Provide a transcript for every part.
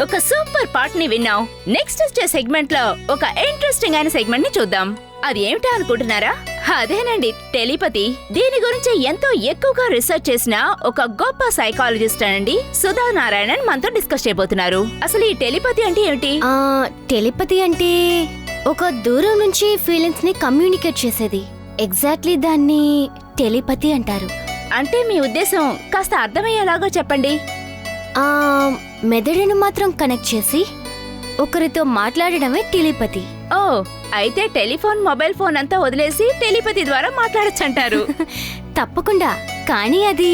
ఒక super part ని విన్నాం. నెక్స్ట్ వచ్చే సెగ్మెంట్ లో ఒక ఇంట్రెస్టింగ్ అయిన సెగ్మెంట్ ని చూద్దాం. అది ఏమిటా అనుకుంటున్నారా? అదేనండి టెలిపతి. దీని గురించి ఎంతో ఎక్కువగా రీసెర్చ్ చేసిన ఒక గొప్ప సైకాలజిస్ట్ అండి సుధా నారాయణన్ మనతో డిస్కస్ చేయబోతున్నారు. అసలు ఈ టెలిపతి అంటే ఏమిటి? టెలిపతి అంటే ఒక దూరం నుంచి ఫీలింగ్స్ ని కమ్యూనికేట్ చేసేది. ఎగ్జాక్ట్లీ దాన్ని టెలిపతి అంటారు. అంటే మీ ఉద్దేశం కాస్త అర్థమయ్యేలాగా చెప్పండి. మెదడును మాత్రం కనెక్ట్ చేసి ఒకరితో మాట్లాడడమే టెలిపతి. ఓ, అయితే టెలిఫోన్ మొబైల్ ఫోన్ అంతా వదిలేసి టెలిపతి ద్వారా మాట్లాడొచ్చంటారు. తప్పకుండా. కానీ అది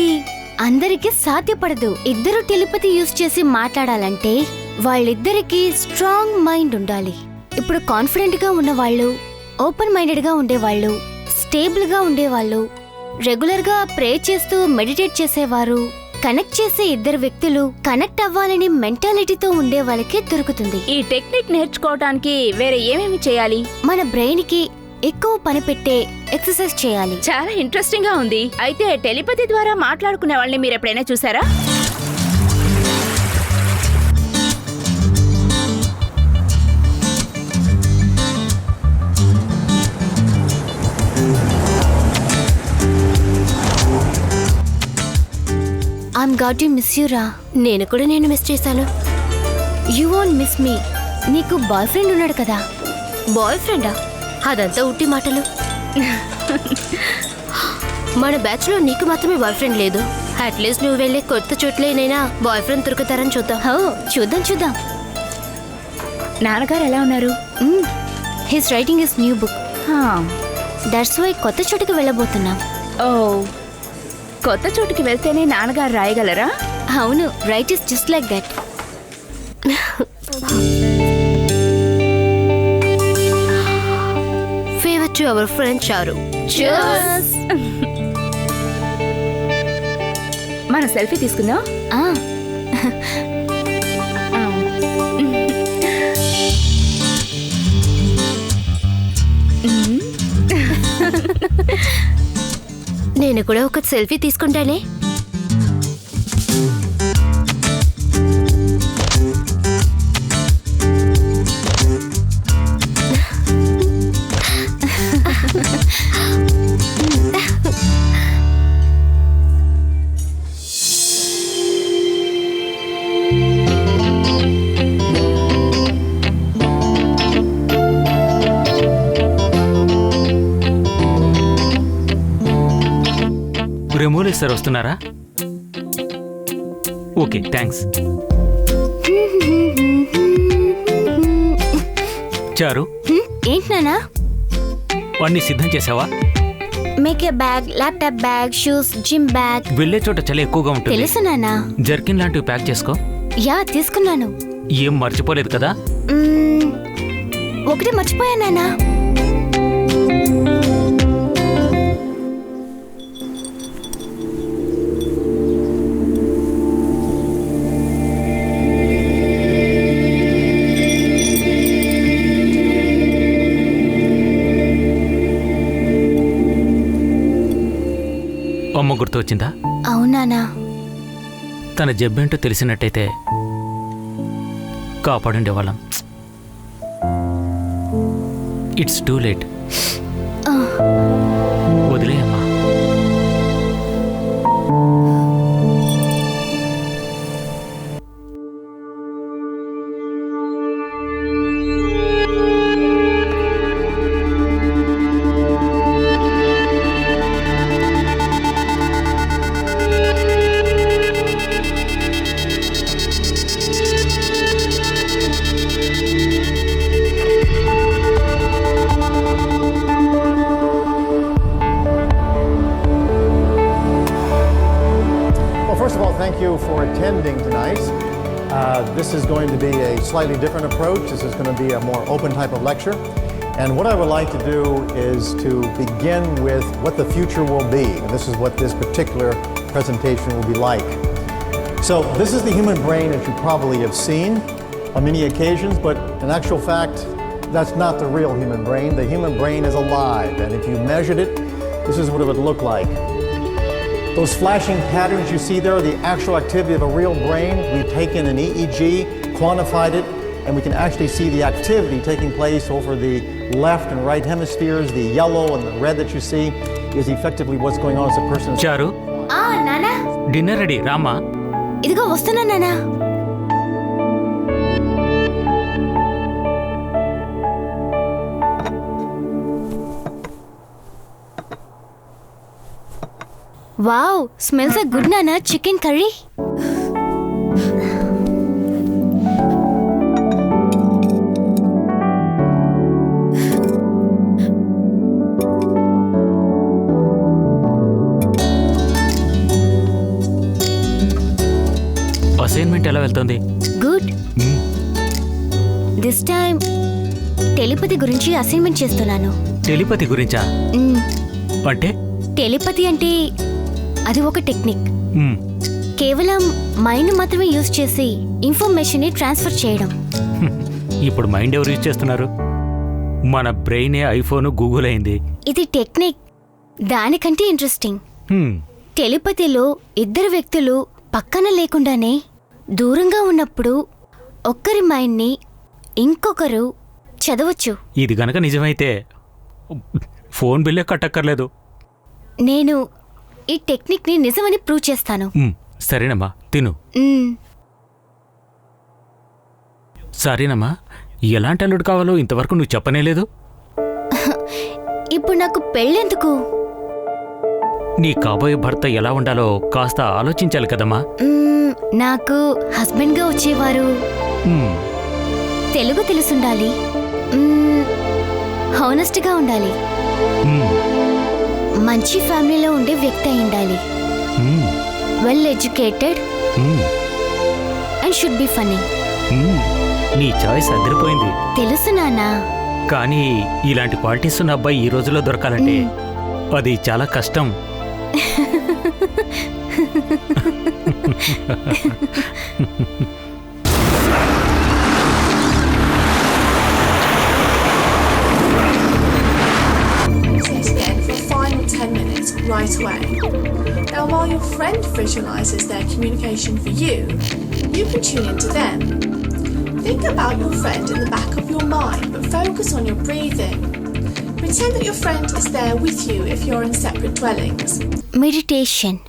అందరికీ సాధ్యపడదు. ఇద్దరు టెలిపతి యూజ్ చేసి మాట్లాడాలంటే వాళ్ళిద్దరికీ స్ట్రాంగ్ మైండ్ ఉండాలి. ఇప్పుడు కాన్ఫిడెంట్ గా ఉన్నవాళ్ళు, ఓపెన్ మైండెడ్ గా ఉండేవాళ్ళు, స్టేబుల్ గా ఉండేవాళ్ళు, రెగ్యులర్ గా ప్రే చేస్తూ మెడిటేట్ చేసేవారు, కనెక్ట్ చేసే ఇద్దరు వ్యక్తులు కనెక్ట్ అవ్వాలని మెంటాలిటీతో ఉండే వాళ్ళకే దొరుకుతుంది. ఈ టెక్నిక్ నేర్చుకోవడానికి వేరే ఏమేమి చేయాలి? మన బ్రెయిన్ కి ఎక్కువ పని పెట్టే ఎక్సర్సైజ్ చేయాలి. చాలా ఇంట్రెస్టింగ్ గా ఉంది. అయితే టెలిపతి ద్వారా మాట్లాడుకునే వాళ్ళని మీరు ఎప్పుడైనా చూసారా? I'm got to miss you రా. నేను మిస్ చేశాను. యూ వోంట్ మిస్ మీ. నీకు బాయ్ ఫ్రెండ్ ఉన్నాడు కదా? బాయ్ ఫ్రెండా? అదంతా ఉట్టి మాటలు. మన బ్యాచ్ లో నీకు మాత్రమే బాయ్ ఫ్రెండ్ లేదు. అట్లీస్ట్ నువ్వు వెళ్ళే కొత్త చోట్లేనైనా బాయ్ ఫ్రెండ్ దొరుకుతారని చూద్దాం. చూద్దాం. నాన్నగారు ఎలా ఉన్నారు? His writing is new book. That's why కొత్త చోటుకి వెళ్ళబోతున్నాం. ఓ, కొత్త చోటుకి వెళ్తేనే నాన్నగారు రాయగలరా? అవును, right is just like that. Favour to our friend చారు. Cheers. మన సెల్ఫీ తీసుకుందాం. నేను కూడా ఒక సెల్ఫీ తీసుకుంటానే. రెమోలే సార్ వస్తున్నారా? Okay, thanks. చారు, ఏంటి నానా? వాడిని సిద్ధం చేసావా? Make a bag, laptop bag, shoes, gym bag. వెళ్ళే చోట చలి ఎక్కువగా ఉంటుంది. తెలుసు నానా. జర్కిన్ లాంటివి ప్యాక్ చేసుకో. యా, తీసుకున్నాను. ఏం మర్చిపోలేదు కదా? ఒకటి మర్చిపోయా నానా. అమ్మ గుర్తు వచ్చిందా? అవునానా. తన జబ్బేంటో తెలిసినట్టయితే కాపాడుండేవాళ్ళం. It's too late. వదిలేయమ్మా. Thank you for attending tonight. This is going to be a slightly different approach. This is going to be a more open type of lecture. And what I would like to do is to begin with what the future will be. And this is what this particular presentation will be like. So this is the human brain as you probably have seen on many occasions, but in actual fact, that's not the real human brain. The human brain is alive, and if you measured it, this is what it would look like. Those flashing patterns you see there are the actual activity of a real brain. We've taken an EEG quantified it, and we can actually see the activity taking place over the left and right hemispheres. The yellow and the red that you see is effectively what's going on as a person is. చారు ఆ నానా, dinner ready Rama. ఇదిగో వస్తున్నా నానా. Wow, smells good నానా. Chicken curry. Assignment ఎలా వెళ్తుంది? Good. This time telepathy గురించి అసైన్మెంట్ చేస్తున్నాను. టెలిపతి గురించా? మ్మ్. అంటే టెలిపతి అంటే అది ఒక టెక్నిక్. మ్మ్. కేవలం మైండ్ మాత్రమే యూజ్ చేసి ఇన్ఫర్మేషన్ ని ట్రాన్స్ఫర్ చేయడం. ఇప్పుడు మైండ్ ఎవరు యూజ్ చేస్తున్నారు? మన బ్రెయినే ఐఫోన్, గూగుల్ అయింది. ఇది టెక్నిక్ దానికంటే ఇంట్రెస్టింగ్. హ్మ్. టెలిపతిలో ఇద్దరు వ్యక్తులు పక్కన లేకుండానే దూరంగా ఉన్నప్పుడు ఒక్కరి మైండ్ని ఇంకొకరు చదవచ్చు. ఇది గనక నిజమైతే ఫోన్ బిల్లే కట్టక్కర్లేదు. నేను ఈ టెక్నిక్ని నిజమని ప్రూవ్ చేస్తాను. సరేనమ్మా, తిను. మ్మ్. సరేనమ్మా, ఎలాంటి అల్లుడు కావాలో ఇంతవరకు నువ్వు చెప్పనేలేదు. ఇప్పుడు నాకు పెళ్ళెందుకు? నీ కాబోయే భర్త ఎలా ఉండాలో కాస్త ఆలోచించాలి కదమ్మా. నాకు హస్బెండ్గా వచ్చేవారు మ్మ్. తెలుగు తెలుసుండాలి, హానెస్ట్గా ఉండాలి, మ్మ్. మంచి ఫ్యామిలీలో ఉండే వ్యక్తి అయి ఉండాలి, మ్మ్. Well educated hmm. And should be funny. మ్మ్. నీ చాయిస్ అదిరిపోయింది. తెలుసు నాన్నా. కానీ ఇలాంటి క్వాలిటీస్ ఉన్న అబ్బాయి ఈ రోజుల్లో దొరకాలంటే అది చాలా కష్టం. Again for a final 10 minutes right away. Now while your friend visualizes their communication for you, you can tune into them. Think about your friend in the back of your mind, but focus on your breathing. Pretend that your friend is there with you if you're in separate dwellings. Meditation.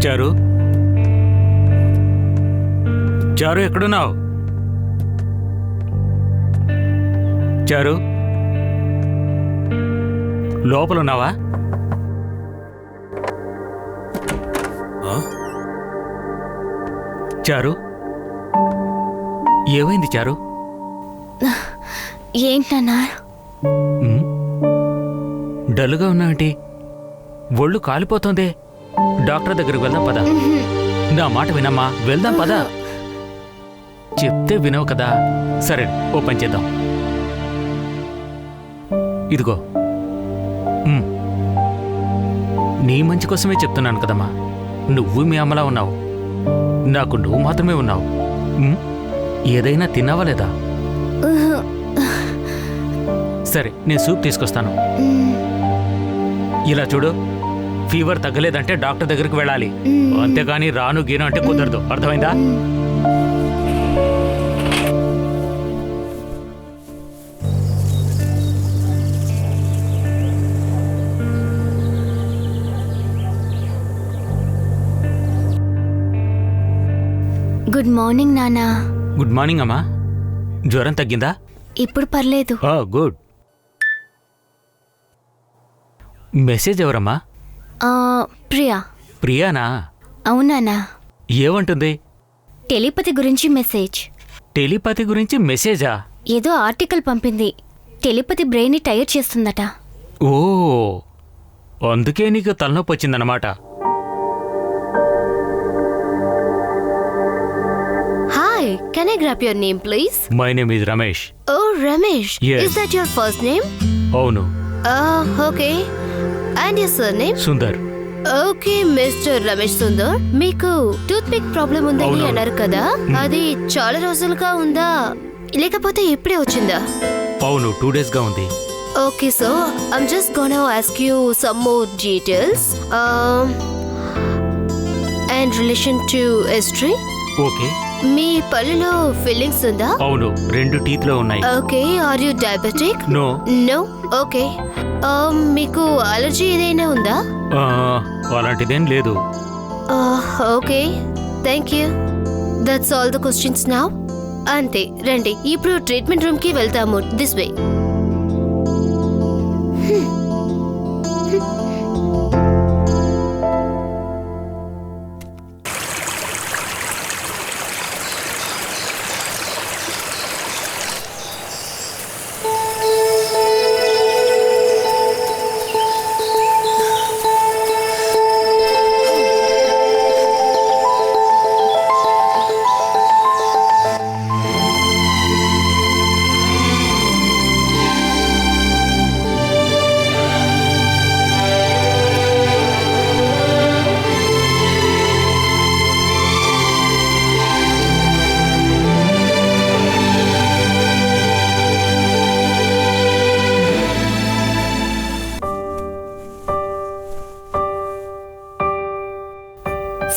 చారు, చారు ఎక్కడున్నావు? చారు, లోపలున్నావా? చారు, ఏమైంది చారు? ఏంటన్నా? డల్గా ఉన్నావేంటి? ఒళ్ళు కాలిపోతుందే. డాక్టర్ దగ్గరికి వెళ్దాం పద. నా మాట వినమ్మా, వెళ్దాం పద. చెప్తే వినవు కదా. సరే ఓ పని చేద్దాం. ఇదిగో నీ మంచి కోసమే చెప్తున్నాను కదమ్మా. నువ్వు మీ అమ్మలా ఉన్నావు, నాకు నువ్వు మాత్రమే ఉన్నావు. ఏదైనా తిన్నావా లేదా? సరే నేను సూప్ తీసుకొస్తాను. ఇలా చూడు, ఫీవర్ తగ్గలేదంటే డాక్టర్ దగ్గరికి వెళ్ళాలి, అంతేగాని రాను గీను అంటే కుదరదు. అర్థమైందా? గుడ్ మార్నింగ్ నానా. గుడ్ మార్నింగ్ అమ్మా. జ్వరం తగ్గిందా? ఇప్పుడు పర్లేదు. గుడ్. మెసేజ్ ఎవరమ్మా? ప్రియా. ప్రియానా? అవునానా. ఏమంటుంది? టెలిపతి గురించి మెసేజ్. టెలిపతి గురించి మెసేజా? ఏదో ఆర్టికల్ పంపింది. టెలిపతి బ్రెయిన్ని టైర్ చేస్తుందట. ఓ, అందుకే నీకు తలనొప్పి వచ్చిందన్నమాట. Hi, can I grab your name, please? My name is Ramesh. Oh, Ramesh. Yes. Is that your first name? అవును. Okay. And your surname? Sundar. Okay, Mr. Ramesh Sundar. మీకు టూత్ పిక్ ప్రాబ్లం ఉందని అవును. అన్నారు కదా, అది చాలా రోజులుగా ఉందా లేకపోతే ఇప్పుడే వచ్చిందా? అవును, 2 days గా ఉంది. Okay, so I'm just gonna ask you some more details. And relation to history. Okay. మీ పళ్ళులో ఫీలింగ్స్ ఉందా? అవును, 2 teeth లో ఉన్నాయి. Okay. Are you diabetic? No. No. Okay. మీకు అలర్జీ ఏదైనా ఉందా? అలాంటిదేం లేదు. Okay, thank you. That's all the questions now. అంతే, రండి ఇప్పుడు ట్రీట్మెంట్ రూమ్ కి వెళ్తాము. This way.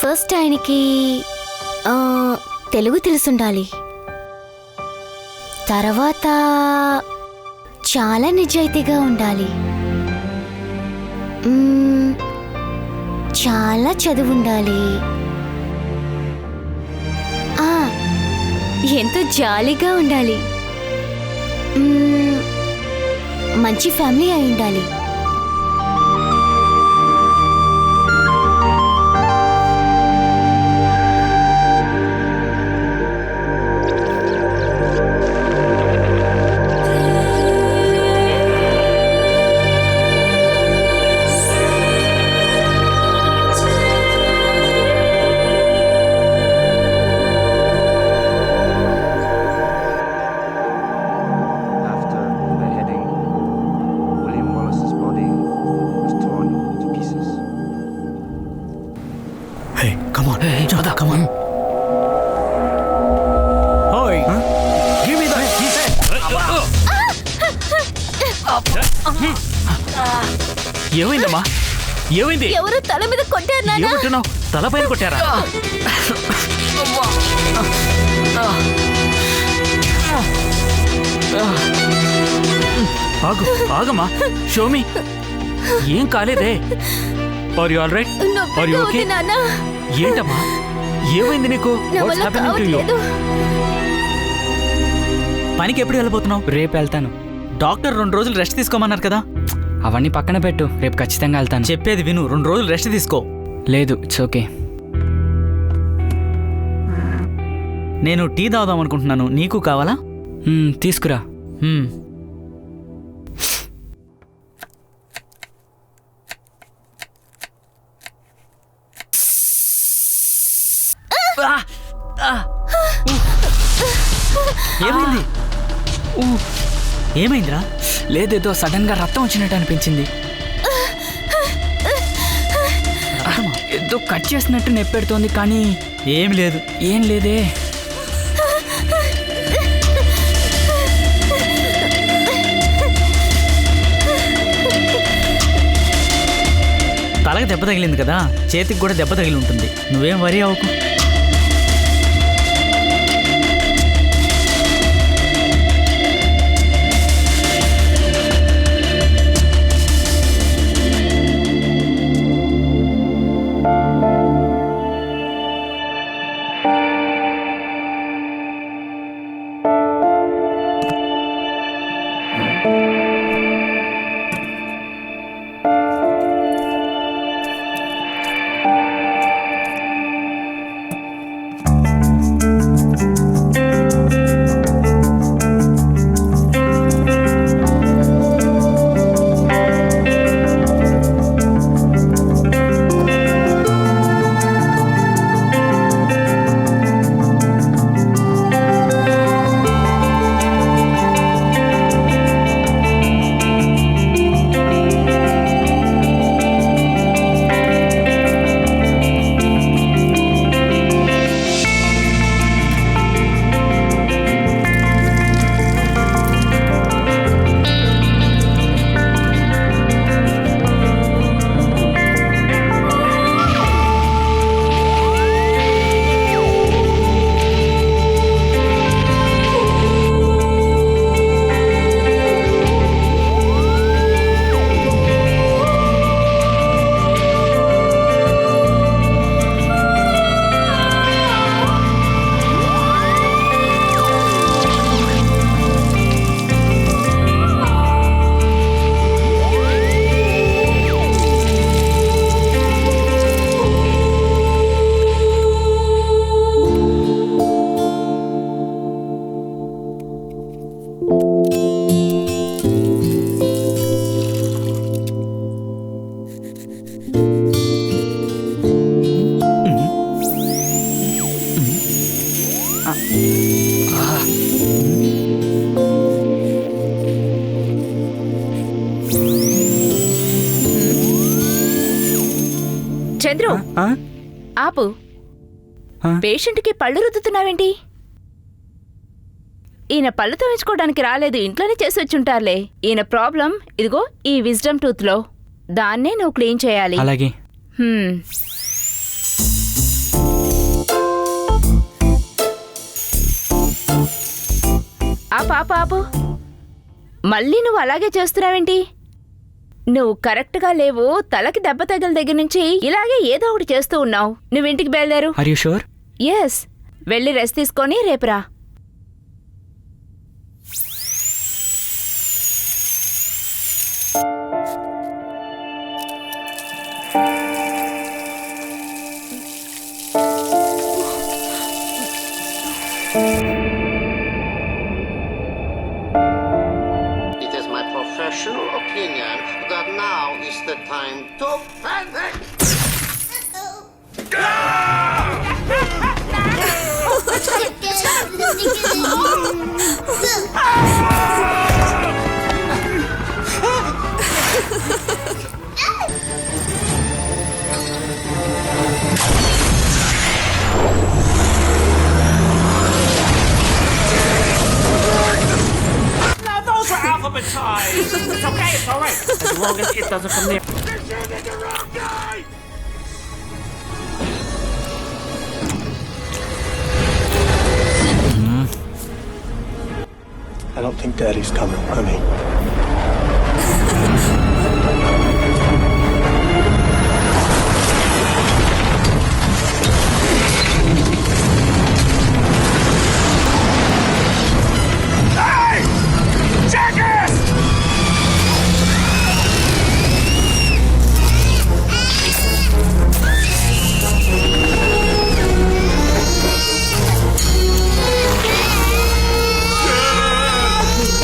ఫస్ట్ ఆయనకి తెలుగు తెలుసుండాలి. తర్వాత చాలా నిజాయితీగా ఉండాలి. చాలా చదువు ఉండాలి. ఎంతో జాలీగా ఉండాలి. మంచి ఫ్యామిలీ అయి ఉండాలి. ఏమైందమ్మా? ఏమైంది? ఎవరు తల మీద కొట్టారు నాన్న? ఏమంటున్నావు? తలపైన కొట్టారా? ఆగమ్మా, షోమి, ఏం కాలేదే? Are you all right? Are you okay? ఏంటమ్మా, ఏమైంది నీకు? What's happening to you? పనికి ఎప్పుడు వెళ్ళిపోతున్నావు? రేపు వెళ్తాను. డాక్టర్ 2 రోజులు రెస్ట్ తీసుకోమన్నారు కదా. అవన్నీ పక్కన పెట్టు, రేపు ఖచ్చితంగా వెళ్తాను. చెప్పేది విను, 2 రోజులు రెస్ట్ తీసుకో. లేదు, ఇట్స్ ఓకే. నేను టీ తాగుదాం అనుకుంటున్నాను, నీకు కావాలా? తీసుకురా. ఏమైందిరా? లేదేదో సడన్ గా రక్తం వచ్చినట్టు అనిపించింది. ఏదో కట్ చేసినట్టు నెప్పెడుతోంది కానీ ఏం లేదు. ఏం లేదే. తలకి దెబ్బ తగిలింది కదా, చేతికి కూడా దెబ్బ తగిలి ఉంటుంది. నువ్వేం వరీ అవ్వకు. చంద్రు, ఆ? ఆపు. ఆ? పేషెంట్కి పళ్ళు రుద్దుతున్నావేంటి? ఈయన పళ్ళు తవ్వించుకోవడానికి రాలేదు, ఇంట్లోనే చేసి వచ్చుంటారులే. ఈయన ప్రాబ్లం ఇదిగో ఈ విజ్డమ్ టూత్ లో, దాన్నే నువ్వు క్లీన్ చేయాలి. అలాగే. హ్మ్. ఆపు. మళ్ళీ నువ్వు అలాగే చేస్తున్నావేంటి? నువ్వు కరెక్ట్గా లేవు. తలకి దెబ్బ తగిలిన దగ్గర నుంచి ఇలాగే ఏదో ఒకటి చేస్తూ ఉన్నావు. నువ్వు ఇంటికి బయలుదేరు. Are you sure? ఎస్, వెళ్ళి రెస్ట్ తీసుకొని రేపురా. It is my professional opinion that now is the time to panic. Now those are alphabetized. It's okay, it's all right. As long as it doesn't come near. They're shooting the wrong guy! I don't think Daddy's coming, honey. Hey! Jackass!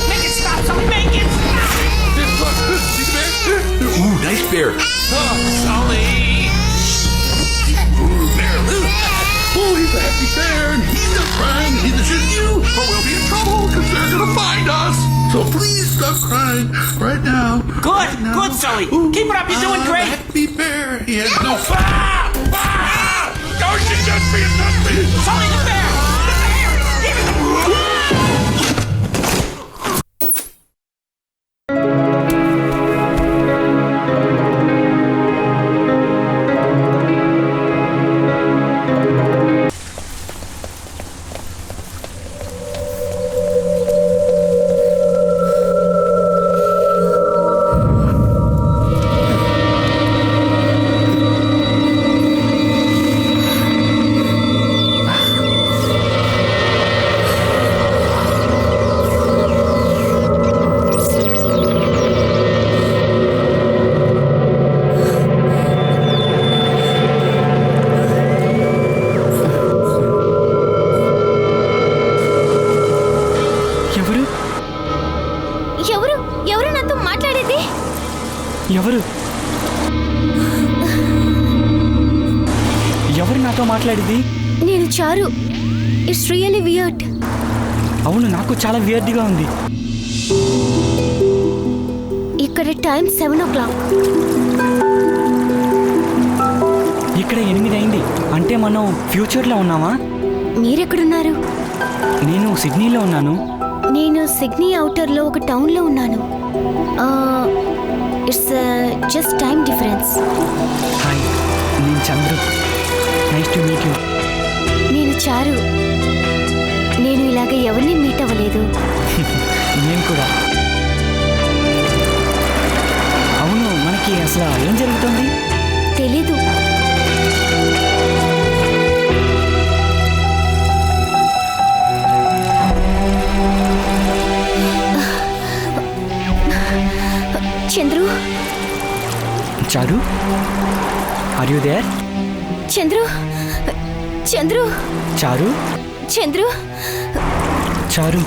Make it stop! Somebody make it stop! So please stop crying right now. Good, good, Sully. Keep it up. You're doing great. Happy bear. He has no. Don't you just be a nutty. Sully the bear. The bear. Give me the. ఎవరు నాతో మాట్లాడేది? ఎవరు నాతో మాట్లాడేది? నేను చారు. It's really weird. అవును, నాకు చాలా వియర్డ్గా ఉంది. ఇక్కడ టైం 7 o'clock. ఇక్కడ 8 అయింది. అంటే మనం ఫ్యూచర్లో ఉన్నామా? మీరెక్కడున్నారు? నేను సిడ్నీలో ఉన్నాను. నేను సిడ్నీ అవుటర్లో ఒక టౌన్లో ఉన్నాను. It's just time difference. Hi, నేను Chandru. Nice to meet you. నేను చారు. నేను ఇలాగ ఎవరిని మీట్ అవ్వలేదు. నేను కూడా. అవును, మనకి అసలు ఏం జరుగుతుంది? తెలీదు. Chandru. Charu, are you there? Chandru. Chandru. Charu. Chandru. Charu.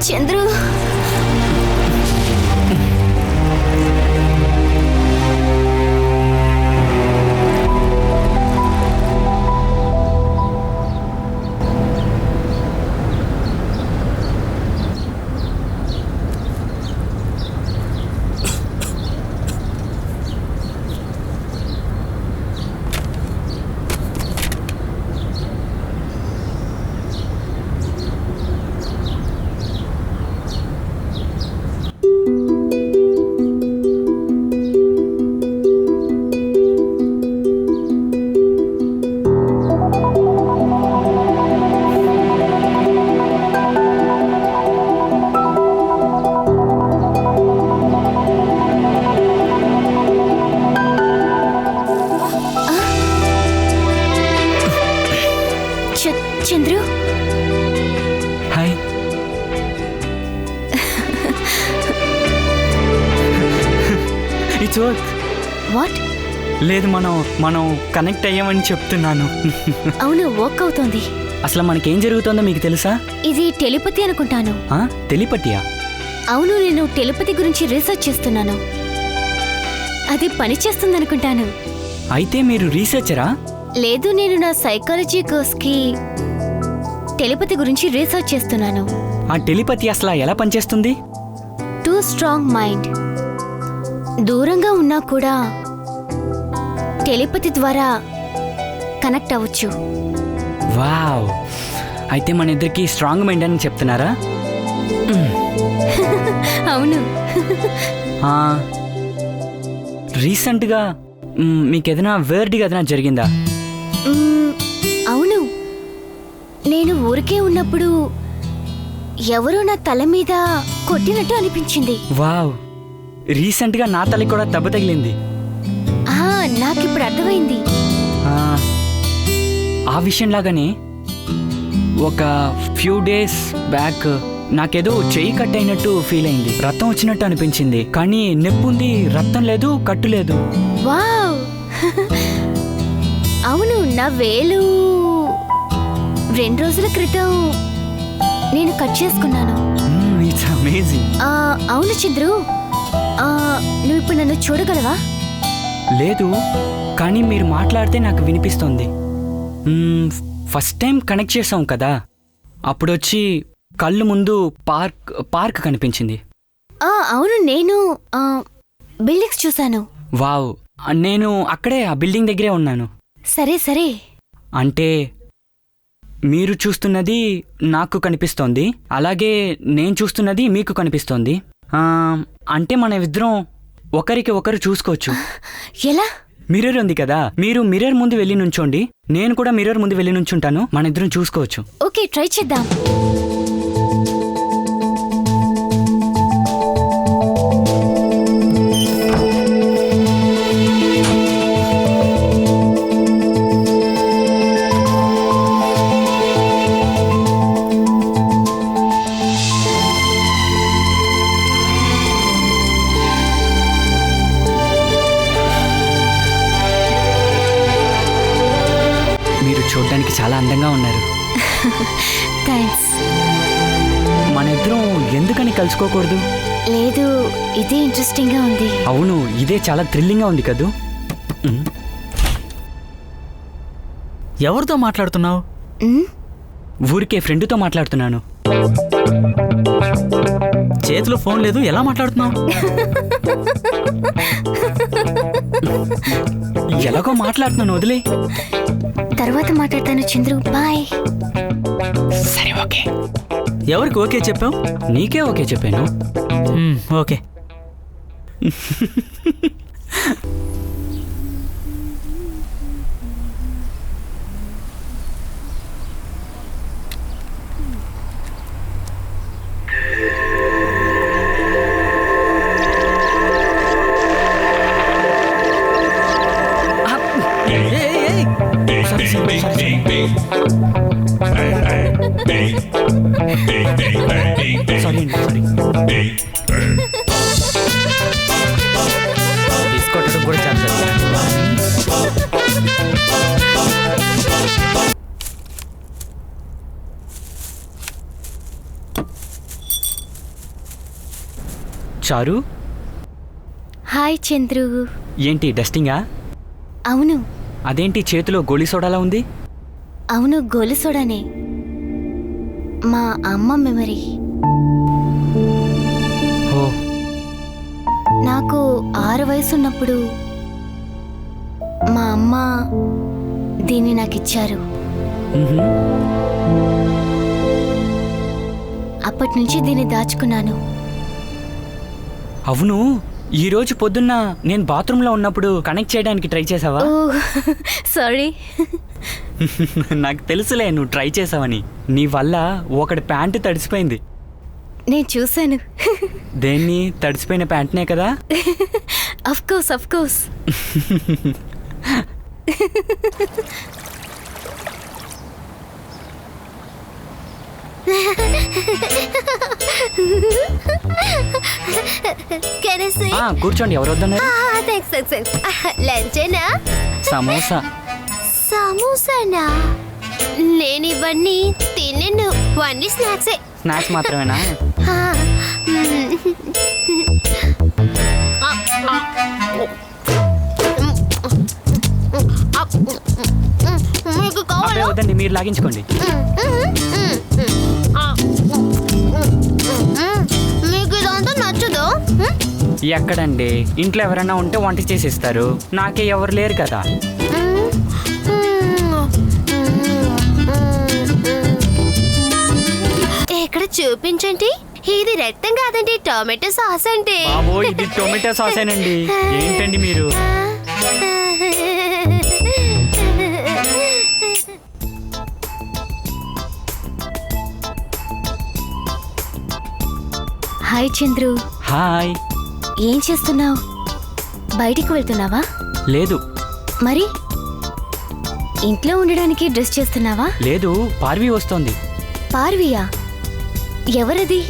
Chandru. Chandru. Hi. It's work. What? లేదు, మనం కనెక్ట్ అయ్యామని చెప్తున్నాను. అవును, వర్క్ అవుతోంది. అసలు మనకేం జరుగుతుందో మీకు తెలుసా? ఇది టెలిపతి అనుకుంటాను. టెలిపతియా? అవును, నేను టెలిపతి గురించి రీసెర్చ్ చేస్తున్నాను. అది పని చేస్తుంది అనుకుంటాను. అయితే మీరు రీసెర్చరా? లేదు, నేను నా సైకాలజీ కోర్స్కి టెలిపతి గురించి రీసెర్చ్ చేస్తున్నాను. ఆ టెలిపతి అసలు ఎలా పనిచేస్తుంది? టూ స్ట్రాంగ్ మైండ్ దూరంగా ఉన్నా కూడా టెలిపతి ద్వారా కనెక్ట్ అవ్వచ్చు. వావ్, అయితే మన ఇద్దరికి స్ట్రాంగ్ మైండ్ అని చెప్తున్నారా? అవును. రీసెంట్గా మీకు ఏదైనా వేర్డ్గా ఏదైనా జరిగిందా? అవును, నేను ఊరికే ఉన్నప్పుడు ఎవరో నా తల మీద కొట్టినట్టు అనిపించింది. వావ్, రీసెంట్గా నా తల్లి కూడా దెబ్బ తగిలింది. నాకిప్పుడు అర్థమైంది. ఆ విషయంలాగానే ఒక ఫ్యూ డేస్ బ్యాక్ నాకేదో చెయ్యి కట్ అయినట్టు ఫీల్ అయింది. రక్తం వచ్చినట్టు అనిపించింది, కానీ నొప్పి ఉంది, రక్తం లేదు, కట్టు లేదు. వావ్. అవును, నా వేలు 2 రోజుల క్రితం నేను కట్ చేసుకున్నాను. It's amazing. అవును చంద్రు, నువ్వు ఇప్పుడు నన్ను చూడగలవా? లేదు, కానీ మీరు మాట్లాడితే నాకు వినిపిస్తుంది. ఫస్ట్ టైం కనెక్ట్ చేసాం కదా, అప్పుడొచ్చి కళ్ళు ముందు పార్క్ కనిపించింది. అవును, నేను బిల్డింగ్స్ చూశాను. వావ్, నేను అక్కడే ఆ బిల్డింగ్ దగ్గరే ఉన్నాను. సరే సరే. అంటే మీరు చూస్తున్నది నాకు కనిపిస్తోంది, అలాగే నేను చూస్తున్నది మీకు కనిపిస్తోంది. అంటే మన ఇద్దరం ఒకరికి ఒకరు చూసుకోవచ్చు. ఎలా? మిర్రర్ ఉంది కదా, మీరు మిర్రర్ ముందు వెళ్ళి నుంచోండి, నేను కూడా మిర్రర్ ముందు వెళ్ళి నుంచుంటాను, మన ఇద్దరం చూసుకోవచ్చు. ఓకే, ట్రై చేద్దాం. చూడ్డానికి చాలా అందంగా ఉన్నారు. థ్యాంక్స్. మన ఇద్దరం ఎందుకని కలుసుకోకూడదు? లేదు, ఇదే ఇంట్రెస్టింగ్ గా ఉంది. అవును, ఇదే చాలా థ్రిల్లింగ్ గా ఉంది కదూ. ఎవరితో మాట్లాడుతున్నావు? ఊరికే ఫ్రెండ్తో మాట్లాడుతున్నాను. చేతిలో ఫోన్ లేదు, ఎలా మాట్లాడుతున్నావు? ఎలాగో మాట్లాడుతున్నాను, వదిలే. తర్వాత మాట్లాడతాను చంద్రు, బాయ్. సరే, ఓకే. ఎవరికి ఓకే చెప్పావు? నీకే ఓకే చెప్పాను. ఓకే. తీసుకొట్టడం కూడా చాలా. చారు. హాయ్ చంద్రు. ఏంటి డస్టింగా? అవును. అదేంటి చేతిలో గోళీ సోడాలా ఉంది? అవును, గోలి సోడానే. మా అమ్మ మెమరీ. నాకు 6 వయసున్నప్పుడు మా అమ్మ దీన్ని నాకిచ్చారు. అప్పటి నుంచి దీన్ని దాచుకున్నాను. అవును, ఈ రోజు పొద్దున్న నేను బాత్రూంలో ఉన్నప్పుడు కనెక్ట్ చేయడానికి ట్రై చేసావా? సారీ. నాకు తెలుసులే నువ్వు ట్రై చేసావని. నీ వల్ల ఒకటి ప్యాంటు తడిసిపోయింది. నేను చూశాను. దేన్ని? తడిసిపోయిన ప్యాంట్నే కదా? Of course, of course. కూర్చోండి. ఎవరు వద్దన్నారు? లంచేనా? సమోసా. సమోసానా? నేను ఇవన్నీ తినను, అన్ని స్నాక్సే. స్నాక్స్ మాత్రమేనా? మీకు కావాలా? వద్దండి, మీరు లాగించుకోండి. మీకు ఇదంతా నచ్చదు? ఎక్కడండి, ఇంట్లో ఎవరైనా ఉంటే వంట చేసి ఇస్తారు, నాకే ఎవరు లేరు కదా. ఇక్కడ చూపించండి. ఇది రక్తం కాదండి, టొమాటో సాస్ అండి. బాబో, ఇది టొమాటో సాసేనండి. ఏంటండి మీరు? హాయ్ చంద్రు. హాయ్. ఏం చేస్తున్నావు? బయటికి వెళ్తున్నావా? లేదు. మరి ఇంట్లో ఉండడానికి డ్రెస్ చేస్తున్నావా? లేదు, పార్వి వస్తోంది. పార్వియా? ఎవరది?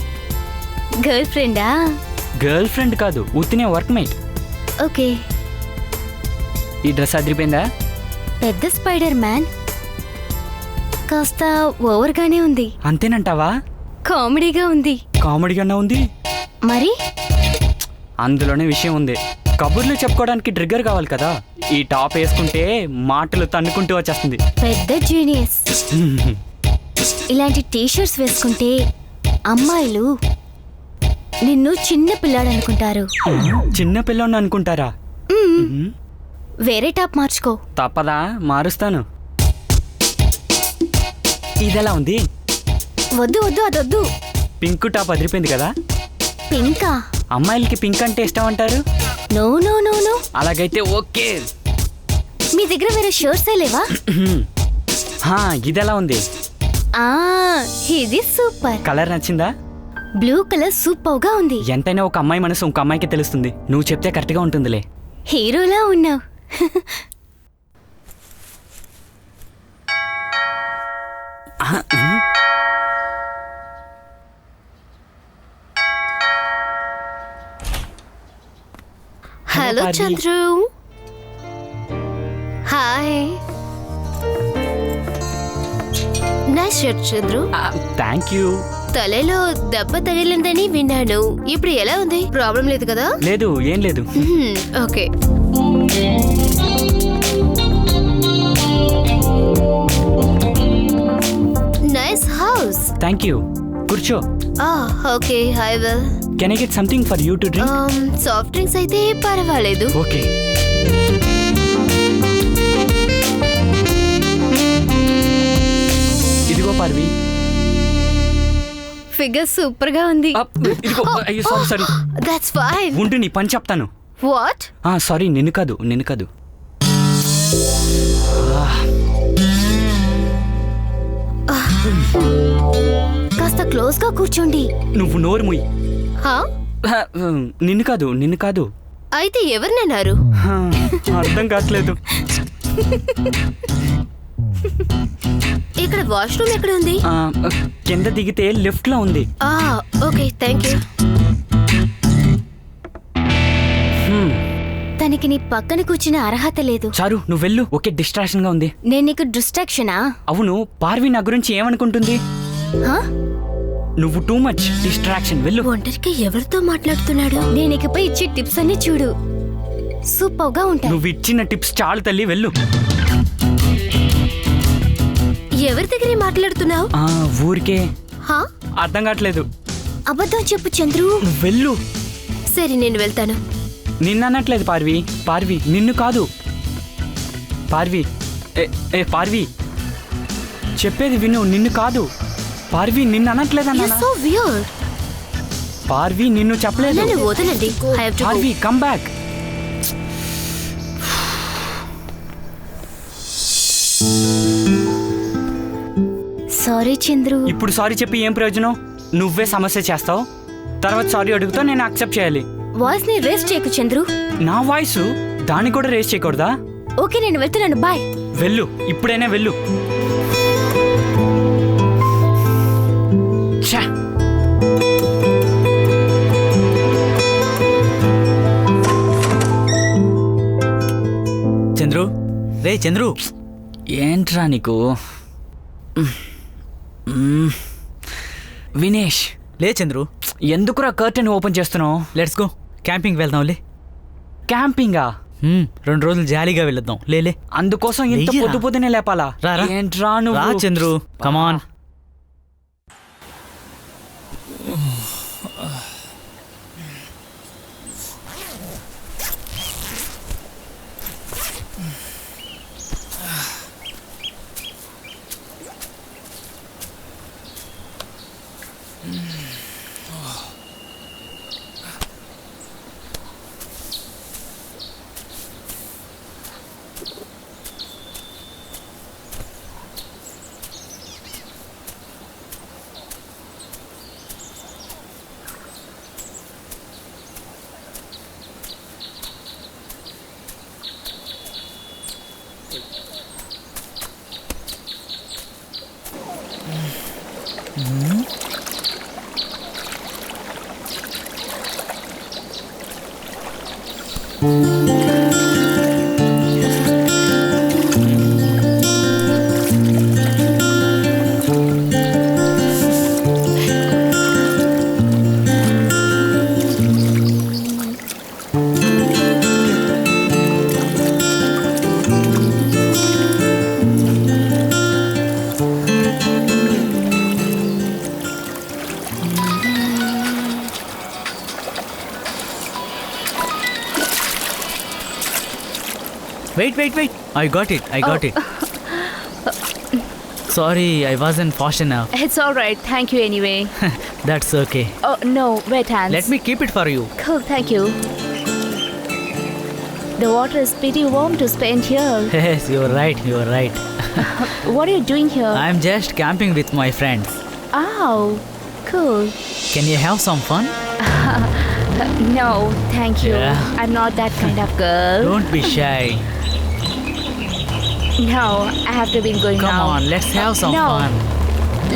గర్ల్ ఫ్రెండా? గర్ల్ ఫ్రెండ్ కాదు, ఉత్తినే వర్క్మేట్. ఓకే. ఈ డ్రెస్ అదిరిపోయిందా? పెద్ద స్పైడర్ మ్యాన్ కాస్త ఓవర్గానే ఉంది. అంతేనంటావా? కామెడీగా ఉంది. కామెడీగానే ఉంది మరి? అందులోనే విషయం ఉంది. కబుర్లు చెప్పుకోవడానికి ట్రిగ్గర్ కావాలి కదా. ఈ టాప్ వేసుకుంటే మాటలు తన్నుకుంటూ వచ్చేస్తుంది. పెద్ద జీనియస్. ఇలాంటి టీషర్ట్స్ వేసుకుంటే అమ్మాయిలు నిన్ను చిన్న పిల్లాడు అనుకుంటారు. చిన్న పిల్లని అనుకుంటారా? వేరే టాప్ మార్చుకో. తప్పదా? మారుస్తాను. ఇదెలా ఉంది? వద్దు వద్దు, అదొద్దు. పింక్ టాప్ అదిరిపోయింది కదా. పింకా? అమ్మాయిలకి పింక్ అంటే ఇష్టం అంటారు. No no no no. అలాగైతే ఓకే. మీ దగ్గర వేరే షర్ట్సే లేవా? ఇదెలా ఉంది? ఇది సూపర్. కలర్ నచ్చిందా? బ్లూ కలర్ సూపర్ గా ఉంది. ఎంతైనా ఒక అమ్మాయి మనసు ఇంకో అమ్మాయికి తెలుస్తుంది. నువ్వు చెప్తే కరెక్ట్ గా ఉంటుందిలే. హీరోలా ఉన్నావు. Hello Chandru. Hi. Nice shirt Chandru. Thank you. తలలో దెబ్బ తగిలిందని విన్నాను. ఇప్పుడు ఎలా ఉంది? ప్రాబ్లం లేదు కదా? లేదు, ఏం లేదు. Okay. Nice house. Thank you. కూర్చో. Okay, I will. Can I get something for you to drink? Soft drinks అయితే పర్వాలేదు. ఓకే. ఇదిగో పార్వి. ఫిగర్ సూపర్ గా ఉంది. సారీ. That's fine. ఉండు, నీ పని చెప్తాను. వాట్? సారీ, నిన్ను కాదు. కాస్త క్లోజ్ గా కూర్చోండి. నువ్వు నోరు ముయ్. నిన్ను కాదు. అయితే ఎవరినన్నారు? అర్థం కావట్లేదు. ఇక్కడ వాష్రూమ్ ఎక్కడ ఉంది? కింద దిగితే లెఫ్ట్ లో ఉంది. Okay, thank you. తనకి నీ పక్కన కూర్చునే అర్హత లేదు. చారు, నువ్వు వెళ్ళు. ఓకే, డిస్ట్రాక్షన్ గా ఉంది. నేను నీకు డిస్ట్రాక్షనా? అవును. పార్వి నా గురించి ఏమనుకుంటుంది? నువ్వు టూ మచ్ డిస్ట్రాక్షన్. వెళ్ళు. ఒంటరిగా ఎవరితో మాట్లాడుతున్నాడు? నేను ఇకపై ఇచ్చే టిప్స్ అన్ని చూడు, సూపర్ గా ఉంటాయి. నువ్వు ఇచ్చిన టిప్స్ చాలు తల్లి, వెళ్ళు. ఎవరి దగ్గర మాట్లాడుతున్నావు? ఊరికే. అర్థం కావట్లేదు. అబద్ధం చెప్పు చంద్రు. వెళ్ళు. సరే, నేను వెళ్తాను. నిన్ననట్లేదు పార్వి. నిన్ను కాదు. పార్వి, పార్వి చెప్పేది విను. నిన్ను కాదు పార్వి, నిన్ను అనట్లేదన్నా. పార్వి, నిన్ను చెప్పలేదు. వదలండి. పార్వి, కమ్ బ్యాక్. సారీ చంద్రు. ఇప్పుడు సారీ చెప్పి ఏం ప్రయోజనం? నువ్వే సమస్య చేస్తావు. తర్వాత సారీ అడుగుతా, నేను యాక్సెప్ట్ చేయాలి. వాయిస్ ని రేస్ చేయకు చంద్రు. నా వాయిస్ దాన్ని కూడా రేస్ చేయకూడదా? ఓకే, నేను వెళ్తున్నాను. బాయ్. వెళ్ళు, ఇప్పుడైనా వెళ్ళు. చంద్రు, రే చంద్రు. ఏంట్రా నీకు? వినేష్, లే చంద్రు. ఎందుకురా కర్టెన్ ఓపెన్ చేస్తున్నావు? లెట్స్ గో, క్యాంపింగ్ వెళ్దాంలే. క్యాంపింగా? 2 రోజులు జాలీగా వెళ్దాం. లేలే. అందుకోసం ఇంత పొద్దునే లేపాలా? ఏంట్రా నువ్వు? రా Chandru, come on. Wait I got it sorry I wasn't fast enough. It's all right. Thank you anyway. That's okay. Oh no, wet hands. Let me keep it for you. Cool, thank you. The water is pretty warm to spend here. Yes, you're right. What are you doing here? I'm just camping with my friends. Oh, cool. Can you have some fun? No, thank you. Yeah. I'm not that kind of girl. Don't be shy. No, I have to be going Come now. on, let's have some No. fun.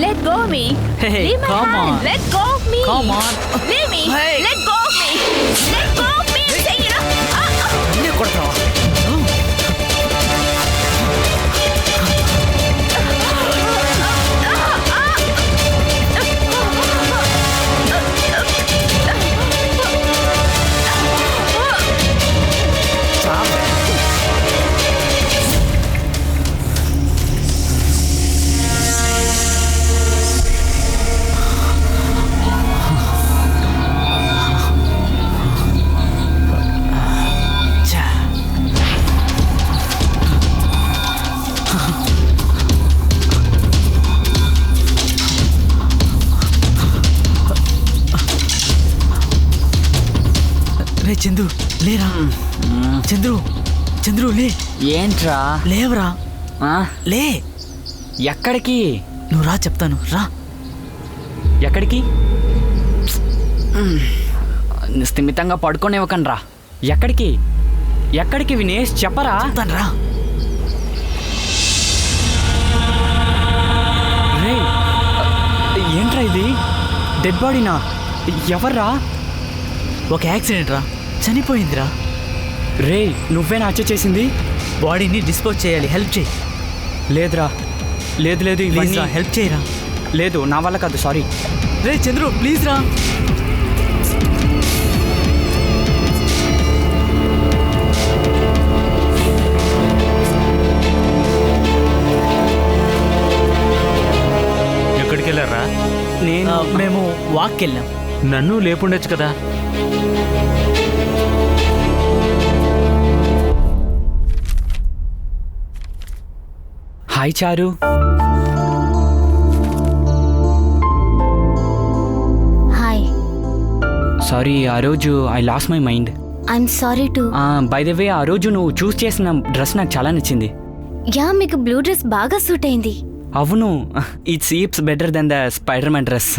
Let go of me. Hey, Leave my come hand. on. Let go of me. Come on. Leave me. Hey. Let go of me. Let go of me. I'm saying, నిన్నే కొడతావా? రే చందు లేరా? చంద్రు లే. ఏంట్రా? లేవరా, లే. ఎక్కడికి? నువ్వు రా, చెప్తాను రా. ఎక్కడికి? స్థిమితంగా పడుకోనివ్వకండి రా. ఎక్కడికి వినేష్ చెప్పరా? చెప్తాను రా. రే ఏంట్రా ఇది? డెడ్ బాడీనా? ఎవర్రా? ఒక యాక్సిడెంట్ రా, చనిపోయిందిరా. రే నువ్వేనా హత్య చేసింది? బాడీని డిస్పోజ్ చేయాలి, హెల్ప్ చేయి. లేదు ప్లీజ్ ఇవన్నీ రా, హెల్ప్ చేయరా. లేదు నా వల్ల కాదు, సారీ. రే చంద్రు ప్లీజ్ రా. ఎక్కడికి వెళ్ళారా? మేము వాక్కి వెళ్ళాం. నన్ను లేపుండొచ్చు కదా. హాయ్ చారు. హాయ్. సారీ, ఆ రోజు I lost my mind. I'm sorry to. By the way, ఆ రోజు నువ్వు చూస్ చేసిన డ్రెస్ నాకు చాలా నచ్చింది. యా, మీకు బ్లూ డ్రెస్ బాగా సూట్ అయింది. అవును, ఇట్స్ ఈప్స్ better than the Spider Man dress.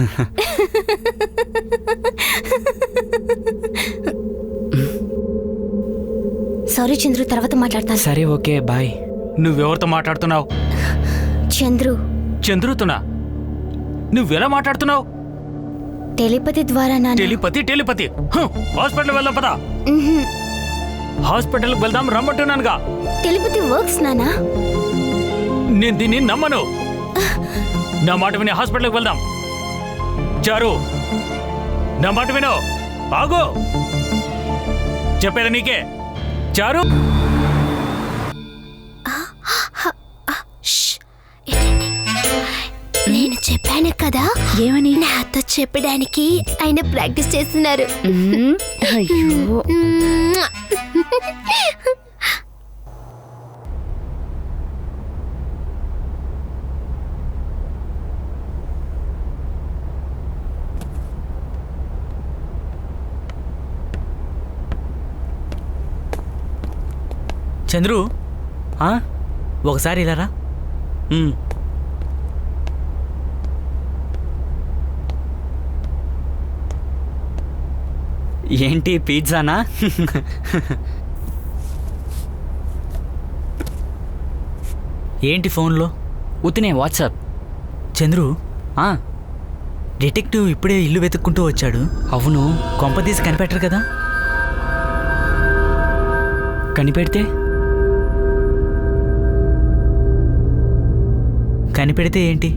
Sorry Chandru, తర్వాత మాట్లాడతాను. సరే ఓకే బాయ్. నువ్వెవరితో మాట్లాడుతున్నావు? చంద్రుతునా? నువ్వెలా మాట్లాడుతున్నావు? టెలిపతి ద్వారా టెలిపతి. హాస్పిటల్ వెళ్దాం పదా. హాస్పిటల్కి వెళ్దాం రమ్మంటున్నానుగా. టెలిపతి వర్క్స్ నానా. నేను దీన్ని నమ్మను. నా మాట విని హాస్పిటల్కి వెళ్దాం. చారు, నా మాట విను. ఆగు, చెప్పేది నీకే. చారు, నేను చెప్పాను కదా ఏమని? నాతో చెప్పడానికి ఆయన ప్రాక్టీస్ చేస్తున్నారు. అయ్యో, చంద్రు ఒకసారి ఇలా రా. ఏంటి పిజ్జానా? ఏంటి ఫోన్లో? ఉతినే వాట్సాప్. చంద్రు, డిటెక్టివ్ ఇప్పుడే ఇల్లు వెతుక్కుంటూ వచ్చాడు. అవును, కొంపదీసి కనిపెట్టరు కదా? కనిపెడితే ఏంటి?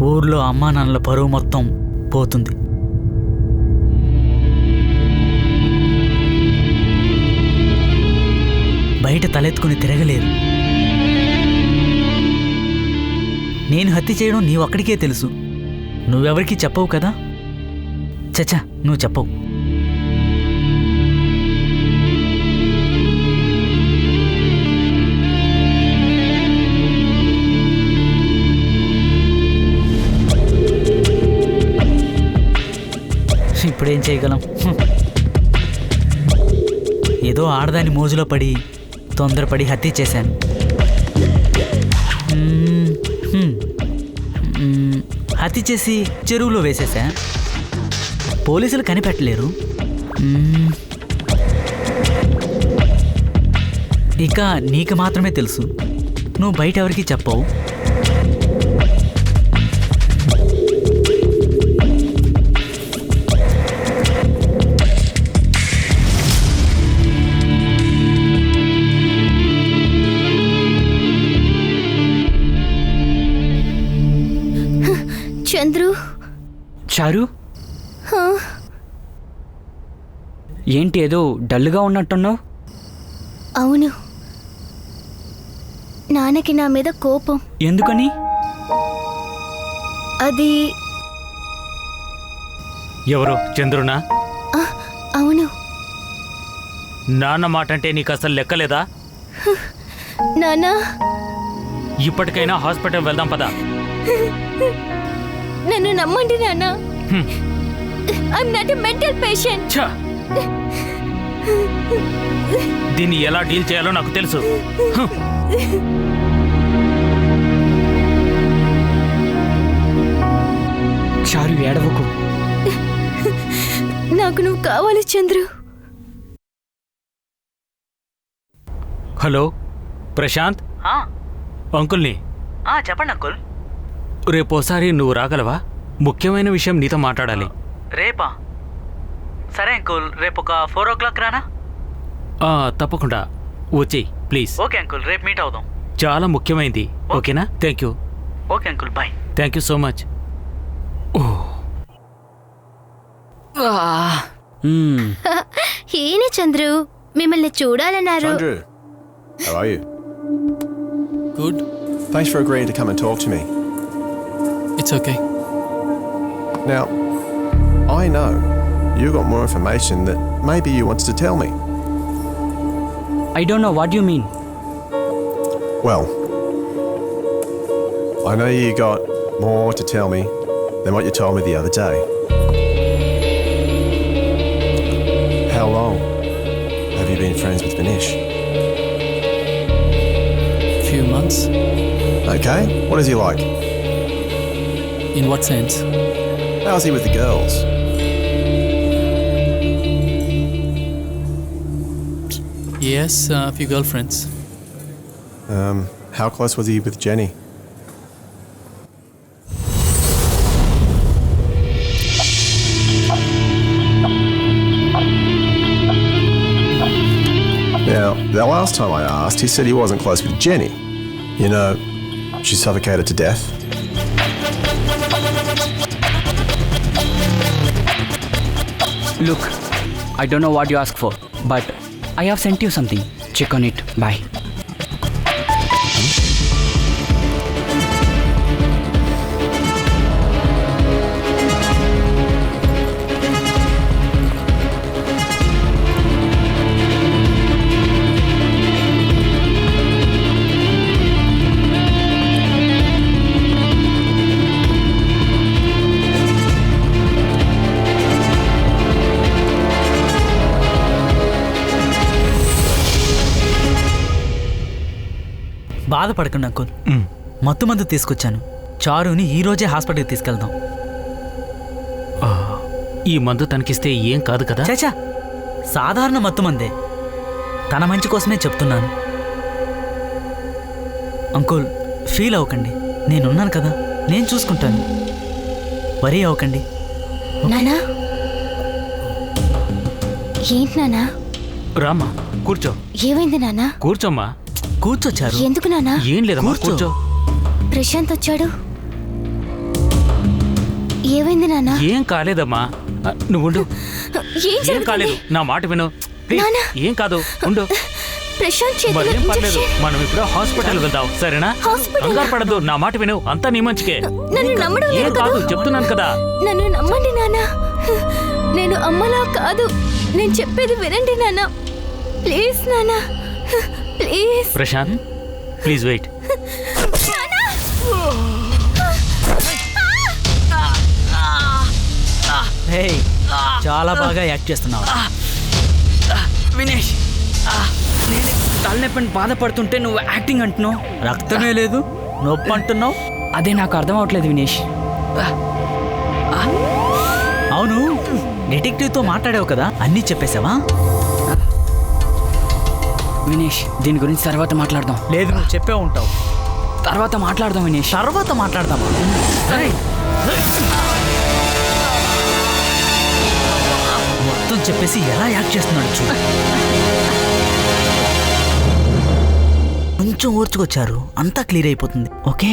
ఊర్లో అమ్మా నాన్నల పరువు మొత్తం పోతుంది. బయట తలెత్తుకుని తిరగలేరు. నేను హత్య చేయడం నీ ఒక్కడికే తెలుసు. నువ్వెవరికీ చెప్పవు కదా? చచ్చా, నువ్వు చెప్పవు. ఇప్పుడేం చేయగలం? ఏదో ఆడదాని మోజులో పడి తొందరపడి హత్య చేశాను. హత్య చేసి చెరువులో వేసేసా. పోలీసులు కనిపెట్టలేరు. ఇక నీకు మాత్రమే తెలుసు. నువ్వు బయట ఎవరికి చెప్పవు. చంద్రు. చారు, ఏంటి ఏదో డల్గా ఉన్నట్టున్నావు? అవును, నాన్నకి నా మీద కోపం. ఎందుకని? అది ఎవరు? చంద్రునా? అవును. నాన్న మాట అంటే నీకు అసలు లెక్కలేదా? నానా, ఇప్పటికైనా హాస్పిటల్ వెళ్దాం పదా. నన్ను నమ్మండి నాన్న. I'm not a mental patient. దీన్ని ఎలా డీల్ చేయాలో నాకు తెలుసు. చారు, ఏడవకు. నాకు నువ్వు కావాలి చంద్రు. హలో ప్రశాంత్, అంకుల్ని. చెప్పండి అంకుల్. రేపోసారి నువ్వు రాగలవా? ముఖ్యమైన విషయం నీతో మాట్లాడాలి. రేపా? సరే అంకుల్, రేపు ఒక 4 o'clock రానా? తప్పకుండా వచ్చేయి ప్లీజ్. ఓకే అంకుల్, రేపు మీట్ అవుదాం. చాలా ముఖ్యమైంది. ఓకేనా? Thank you. Okay uncle, bye. Thank you so much. ఈయన చంద్రు మిమ్మల్ని చూడాలన్నారు. Chandru, how are you? Good. Thanks for agreeing to come and talk to me. It's okay. Now, I know you got more information that maybe you wanted to tell me. I don't know what you mean. Well, I know you got more to tell me than what you told me the other day. How long have you been friends with Vinish? Few months. Okay, what is he like? In what sense? How's he with the girls? Yes, a few girlfriends. How close was he with Jenny? Now, the last time I asked, he said he wasn't close with Jenny. You know, she suffocated to death. Look, I don't know what you asked for, but I have sent you something. Check on it. Bye. బాధపడకండి uncle. మత్తు మందు తీసుకొచ్చాను. చారుని ఈ రోజే హాస్పిటల్కి తీసుకెళ్దాం. ఈ మందు తనకిస్తే ఏం కాదు కదా? చాచా, సాధారణ మత్తు మందే. తన మంచి కోసమే చెప్తున్నాను. అంకుల్, ఫీల్ అవ్వకండి. నేనున్నాను కదా, నేను చూసుకుంటాను. వరీ అవ్వకండి. నానా, ఏంటి నానా? రామ్మా, కూర్చో. ఏమైంది నానా? కూర్చోమ్మా. కూర్చోచ్చారు. ఎందుకు నానా? ఏం లేదమ్మా, కూర్చో. ప్రశాంత్ వచ్చాడు. ఏమైంది నానా? ఏం కాలేదమ్మా, నువ్వుండు. ఏం కాలేదు, నా మాట విను. ఏం కాదు, ఉండు. ప్రశాంత్ మరేం పర్లేదు, మనం ఇప్పుడు హాస్పిటల్ వెళ్దాం, సరేనా? కంగారు పడద్దు, నా మాట విను. అంతా నీ మంచికే. ఏం కాదు, చెప్తున్నాను కదా. నన్ను నమ్మండి నానా. నేను అమ్మలా కాదు. నేను చెప్పేది వినండి నానా. ప్లీజ్ నానా, please. Prashant, please wait. Hey. చాలా బాగా యాక్ట్ చేస్తున్నావు. వినేష్, నేను తలనొప్పిని బాధపడుతుంటే నువ్వు యాక్టింగ్ అంటున్నావు. రక్తమే లేదు, నొప్పి అంటున్నావు. అదే నాకు అర్థం అవట్లేదు వినేష్. అవును, డిటెక్టివ్తో మాట్లాడావు కదా, అన్నీ చెప్పేశావా? వినేష్, దీని గురించి తర్వాత మాట్లాడదాం. లేదు, నువ్వు చెప్పే ఉంటావు. తర్వాత మాట్లాడదాం వినేష్. తర్వాత మాట్లాడదామా? మొత్తం చెప్పేసి ఎలా యాక్ట్ చేస్తున్నాడు చూడు. కొంచెం ఓర్చుకొచ్చారు, అంతా క్లియర్ అయిపోతుంది. ఓకే.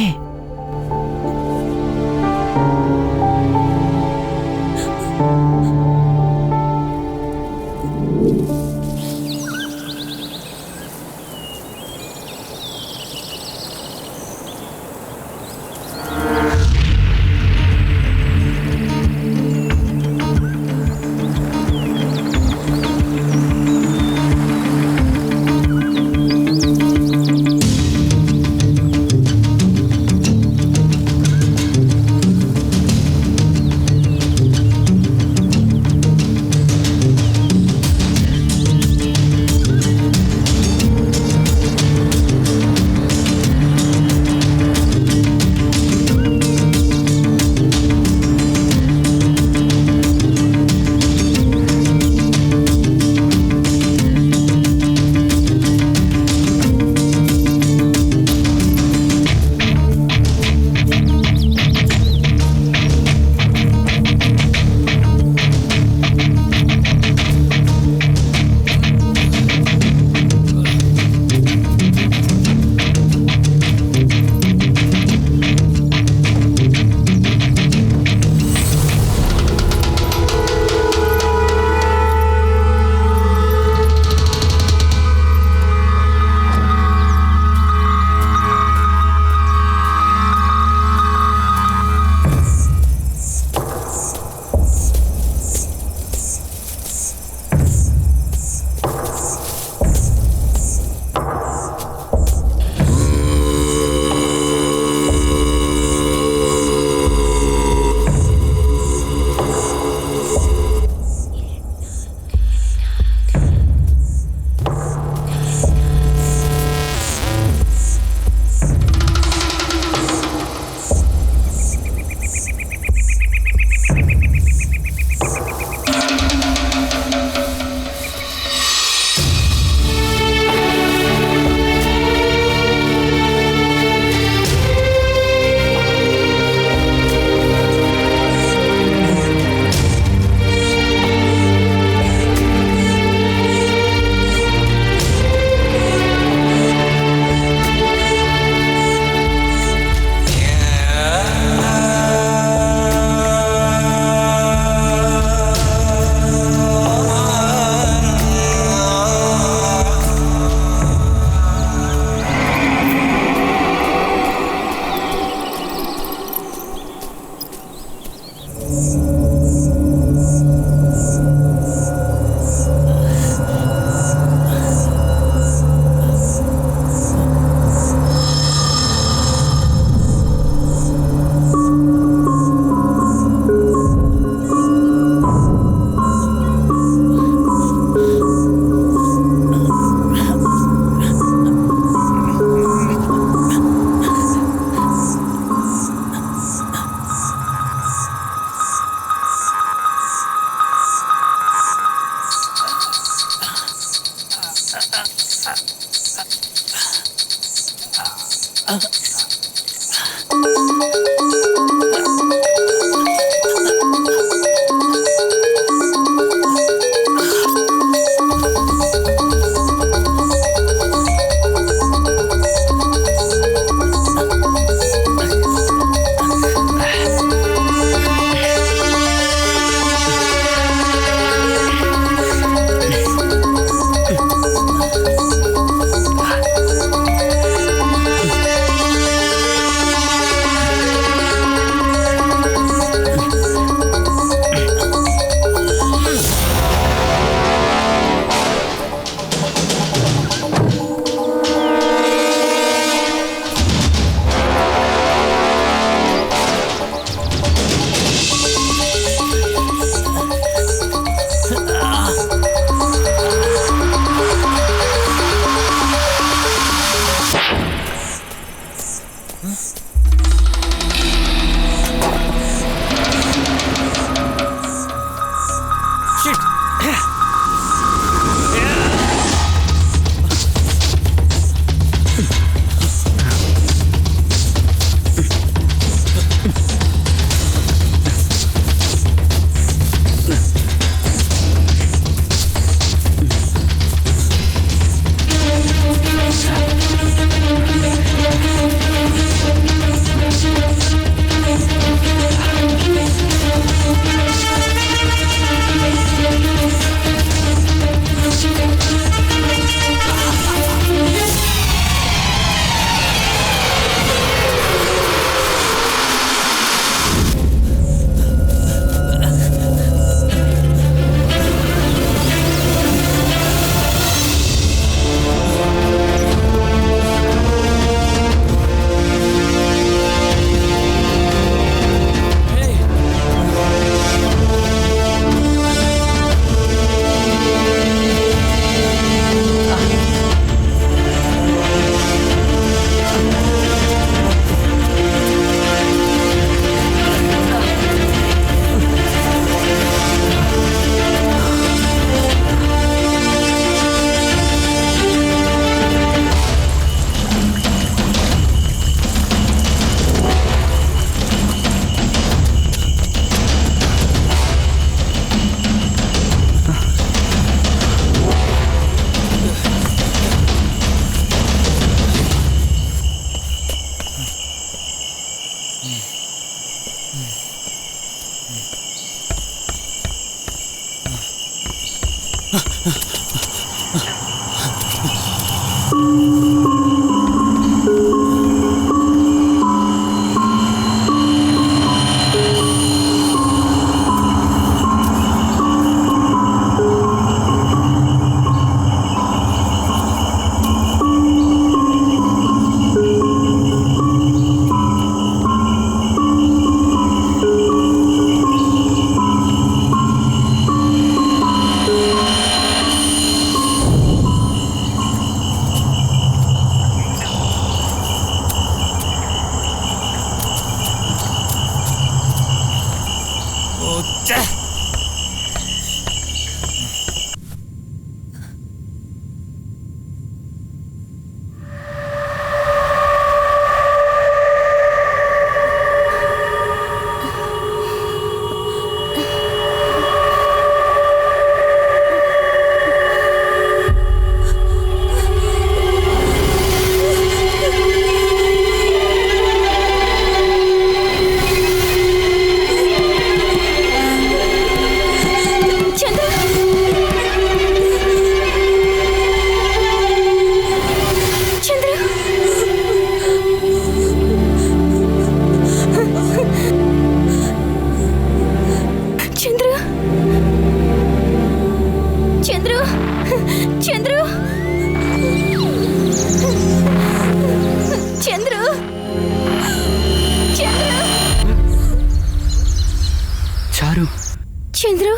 చంద్రు,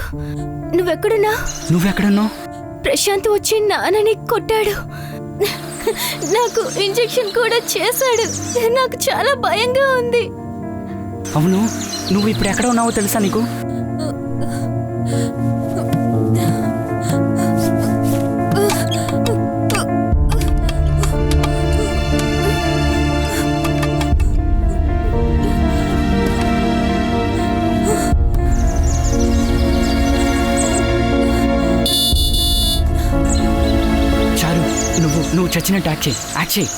నువ్వెక్కడున్నావు? ప్రశాంత్ వచ్చి నాన్నని కొట్టాడు, నాకు ఇంజెక్షన్ కూడా చేశాడు. నాకు చాలా భయంగా ఉంది. అవును, నువ్వు ఇప్పుడు ఎక్కడ ఉన్నావో తెలుసా నీకు? నువ్వు చచ్చినట్టు యాక్ట్ చేయి.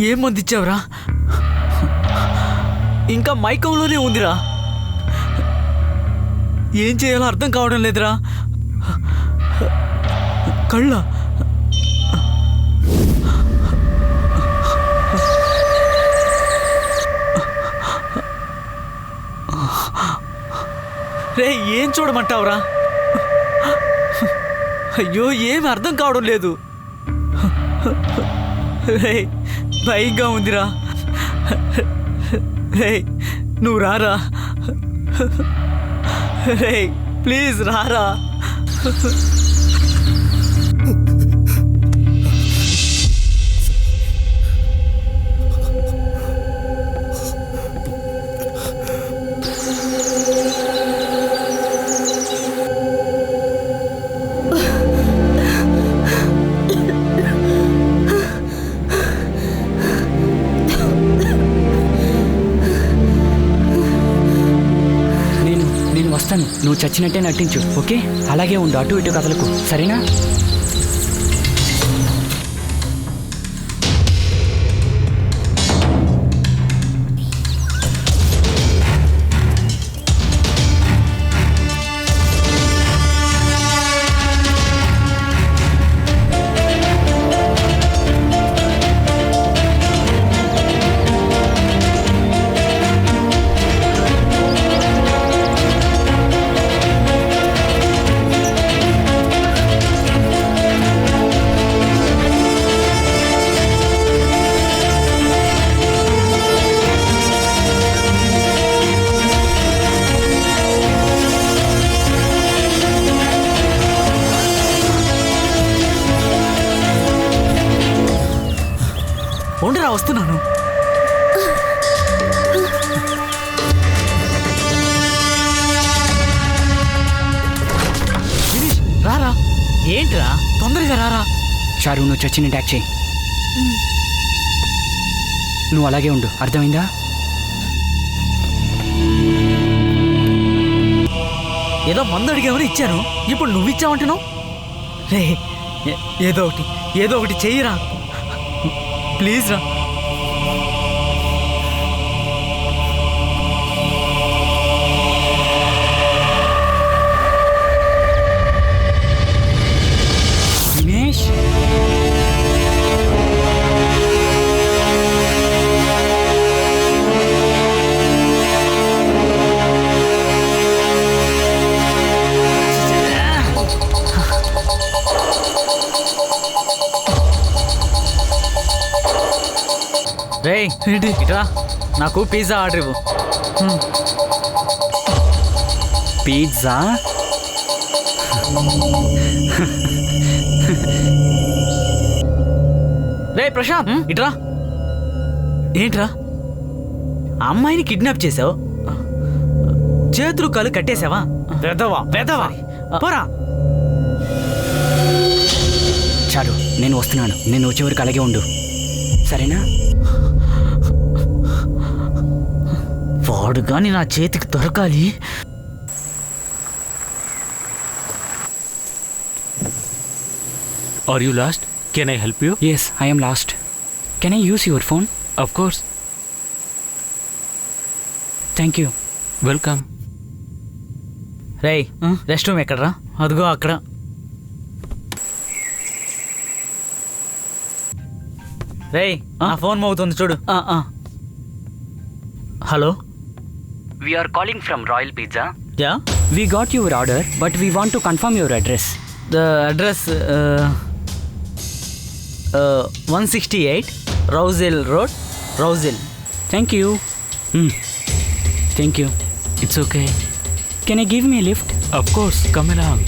ఏం మందిచ్చావురా? ఇంకా మైకంలోనే ఉందిరా. ఏం చేయాలో అర్థం కావడం లేదురా. కళ్ళ రే, ఏం చూడమంటావురా? అయ్యో, ఏమి అర్థం కావడం లేదు. రే, భయంగా ఉందిరా. రే, నువ్వు రారా. రే, ప్లీజ్ రారా. వస్తాను, నువ్వు చచ్చినట్టే నటించు, ఓకే? అలాగే ఉండు, అటు ఇటు కదలకు, సరేనా? ఉండరా, వస్తున్నాను. రారా. ఏంట్రా, తొందరగా రారా. చారు, నువ్వు చచ్చిన ట్యాక్ చేయి. నువ్వు అలాగే ఉండు, అర్థమైందా? ఏదో మందు అడిగామని ఇచ్చాను, ఇప్పుడు నువ్వు ఇచ్చావంటున్నావు. రే, ఏదో ఒకటి చెయ్యరా ప్లీజ్ రా. దినేష్, రే ఏంటి ఇట్రా, నాకు పిజ్జా ఆర్డర్ ఇవ్వు. పిజ్జా? రే ప్రశాంత్, ఇట్రా. ఏంట్రా, అమ్మాయిని కిడ్నాప్ చేసావు, చేతులు కాలు కట్టేసావా? వెదవా పోరా. చాలు, నేను వస్తున్నాను, నేను వచ్చే వరకు అలాగే ఉండు, సరేనా? వాడు గాని నా చేతికి దొరకాలి. Are you lost? Can I help you? Yes, I am lost. Can I use your phone? Of course. Thank you. Welcome. రేయ్, రెస్ట్ రూమ్ ఎక్కడరా? అదిగో అక్కడ. రేయ్, నా ఫోన్ మోగుతుంది చూడు. Hello, We are calling from Royal Pizza. Yeah, We got your order, but we want to confirm your address. The address 168 Rozelle Road, Rozelle. Thank you. Thank you. It's okay. Can I give me a lift? Of course, come along.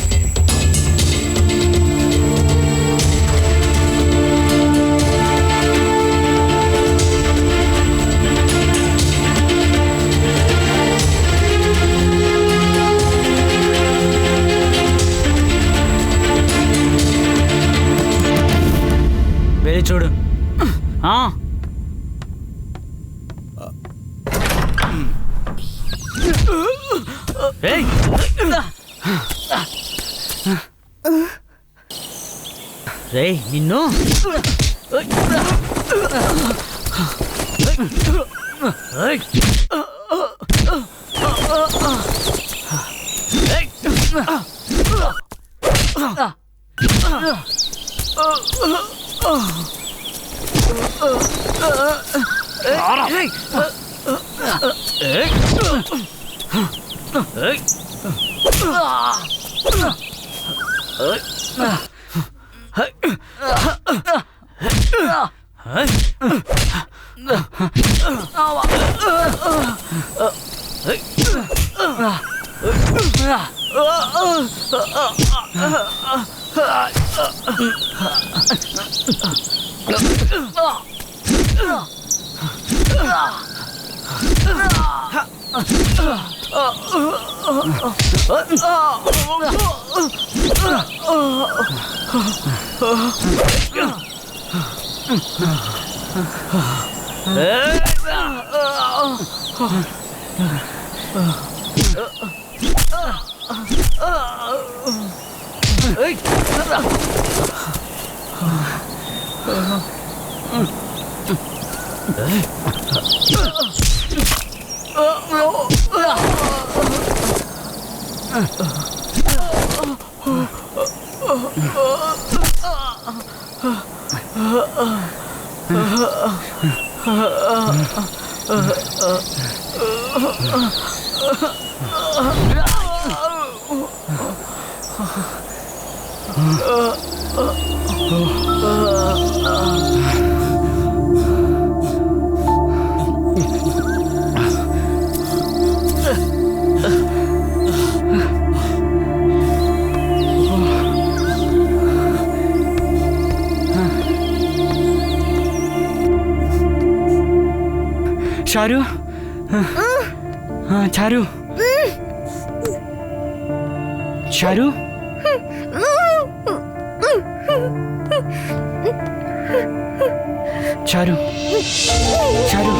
వెళ్ళి చూడు. రేయ్, రేయ్ నిన్ను. చారు చారు చారు చారు చారు చారు